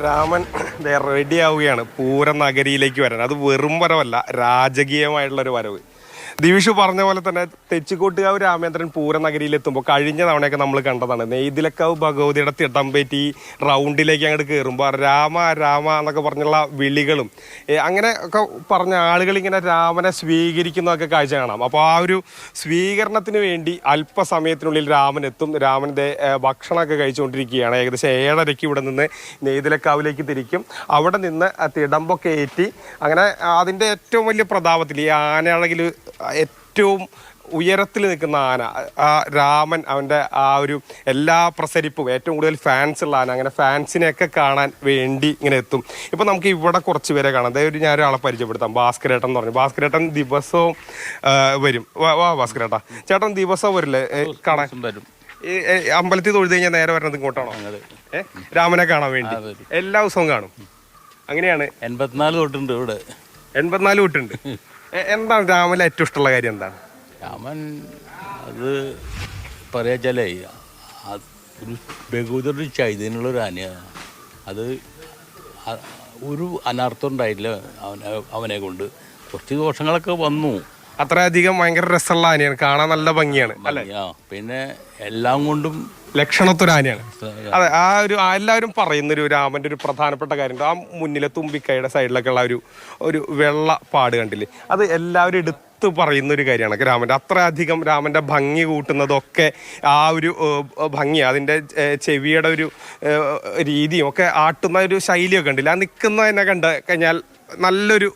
Raman ready ആവുകയാണ് പൂരം നഗരിയിലേക്ക് വരാൻ. അത് വെറും വരവല്ല, രാജകീയമായിട്ടുള്ളൊരു വരവ്. ദിവിഷു പറഞ്ഞ പോലെ തന്നെ തെച്ചിക്കോട്ടുകാവ് രാമേന്ദ്രൻ പൂരം നഗരിയിലെത്തുമ്പോൾ കഴിഞ്ഞ തവണയൊക്കെ നമ്മൾ കണ്ടതാണ്. നെയ്തിലക്കാവ് ഭഗവതിയുടെ തിടമ്പേറ്റി റൗണ്ടിലേക്ക് അങ്ങോട്ട് കയറുമ്പോൾ രാമ രാമ എന്നൊക്കെ പറഞ്ഞുള്ള വിളികളും അങ്ങനെ ഒക്കെ പറഞ്ഞ ആളുകൾ ഇങ്ങനെ രാമനെ സ്വീകരിക്കുന്നതൊക്കെ കാഴ്ച കാണാം. അപ്പോൾ ആ ഒരു സ്വീകരണത്തിന് വേണ്ടി അല്പസമയത്തിനുള്ളിൽ രാമൻ എത്തും. രാമൻ്റെ ഭക്ഷണമൊക്കെ കഴിച്ചുകൊണ്ടിരിക്കുകയാണ്. ഏകദേശം 7:30 ഇവിടെ നിന്ന് നെയ്തിലക്കാവിലേക്ക് തിരിക്കും. അവിടെ നിന്ന് തിടമ്പൊക്കെ ഏറ്റി അങ്ങനെ അതിൻ്റെ ഏറ്റവും വലിയ പ്രതാപത്തിൽ ഈ ആനയഴകിൽ ഏറ്റവും ഉയരത്തിൽ നിൽക്കുന്ന ആന ആ രാമൻ, അവൻ്റെ ആ ഒരു എല്ലാ പ്രസരിപ്പും ഏറ്റവും കൂടുതൽ ഫാൻസ് ഉള്ള ആന. അങ്ങനെ ഫാൻസിനെയൊക്കെ കാണാൻ വേണ്ടി ഇങ്ങനെ എത്തും. ഇപ്പം നമുക്ക് ഇവിടെ കുറച്ച് പേരെ കാണാം. അതായത് ഞാൻ ഒരാളെ പരിചയപ്പെടുത്താം, ഭാസ്കരേട്ടൻ എന്ന് പറഞ്ഞു. ഭാസ്കരേട്ടൻ ദിവസവും വരും. വാ ഭാസ്കരേട്ടാ, ചേട്ടൻ ദിവസവും വരില്ലേ കാണാൻ? അമ്പലത്തിൽ തൊഴുത് കഴിഞ്ഞാൽ നേരെ വരുന്നത് ഇങ്ങോട്ടാണോ? രാമനെ കാണാൻ വേണ്ടി എല്ലാ ദിവസവും കാണും. അങ്ങനെയാണ്. 84 തൊട്ടുണ്ട് ഇവിടെ. 84 തൊട്ടുണ്ട്. എന്താണ് രാമനിലെ ഏറ്റവും ഇഷ്ടമുള്ള കാര്യം എന്താണ്? രാമൻ അത് പറയാച്ചാലേ ഒരു ബഹുദൊരു ചൈതന്യമുള്ളൊരു ആനയാണ്. അത് ഒരു അനർത്ഥം ഉണ്ടായില്ല അവനെ കൊണ്ട്. കുറച്ച് ദോഷങ്ങളൊക്കെ വന്നു. അത്രയധികം ഭയങ്കര രസമുള്ള ആനയാണ്, കാണാൻ നല്ല ഭംഗിയാണ് അല്ലേ? പിന്നെ എല്ലാം കൊണ്ടും ലക്ഷണത്തൊരു ആനയാണ്. അതെ, ആ ഒരു എല്ലാവരും പറയുന്നൊരു രാമൻ്റെ ഒരു പ്രധാനപ്പെട്ട കാര്യം, ആ മുന്നിലെ തുമ്പിക്കൈയുടെ സൈഡിലൊക്കെ ഉള്ള ഒരു വെള്ള പാട് കണ്ടില്ലേ, അത് എല്ലാവരും എടുത്ത് പറയുന്നൊരു കാര്യമാണ് രാമൻ്റെ. അത്രയധികം രാമൻ്റെ ഭംഗി കൂട്ടുന്നതൊക്കെ ആ ഒരു ഭംഗി, അതിൻ്റെ ചെവിയുടെ ഒരു രീതിയും ഒക്കെ ആട്ടുന്ന ഒരു ശൈലിയൊക്കെ ഉണ്ടല്ലേ, ആ നിൽക്കുന്നതിനെ കണ്ട് കഴിഞ്ഞാൽ നല്ലൊരു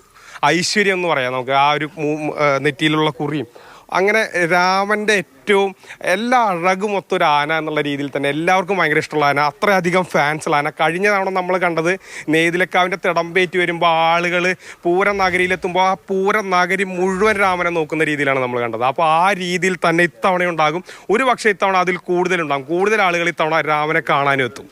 ഐശ്വര്യം എന്ന് പറയാം നമുക്ക്. ആ ഒരു നെറ്റിയിലുള്ള കുറിയും അങ്ങനെ രാമൻ്റെ ഏറ്റവും എല്ലാ അഴകും ഒത്തൊരു ആന എന്നുള്ള രീതിയിൽ തന്നെ എല്ലാവർക്കും ഭയങ്കര ഇഷ്ടമുള്ള ആന, അത്രയധികം ഫാൻസുള്ള ആന. കഴിഞ്ഞ തവണ നമ്മൾ കണ്ടത് നെയ്തിലക്കാവിൻ്റെ തിടമ്പേറ്റ് വരുമ്പോൾ ആളുകൾ പൂരം നഗരിയിലെത്തുമ്പോൾ ആ പൂരം നഗരി മുഴുവൻ രാമനെ നോക്കുന്ന രീതിയിലാണ് നമ്മൾ കണ്ടത്. അപ്പോൾ ആ രീതിയിൽ തന്നെ ഇത്തവണ ഉണ്ടാകും. ഒരു പക്ഷേ ഇത്തവണ അതിൽ കൂടുതലുണ്ടാകും. കൂടുതൽ ആളുകൾ ഇത്തവണ രാമനെ കാണാനും എത്തും.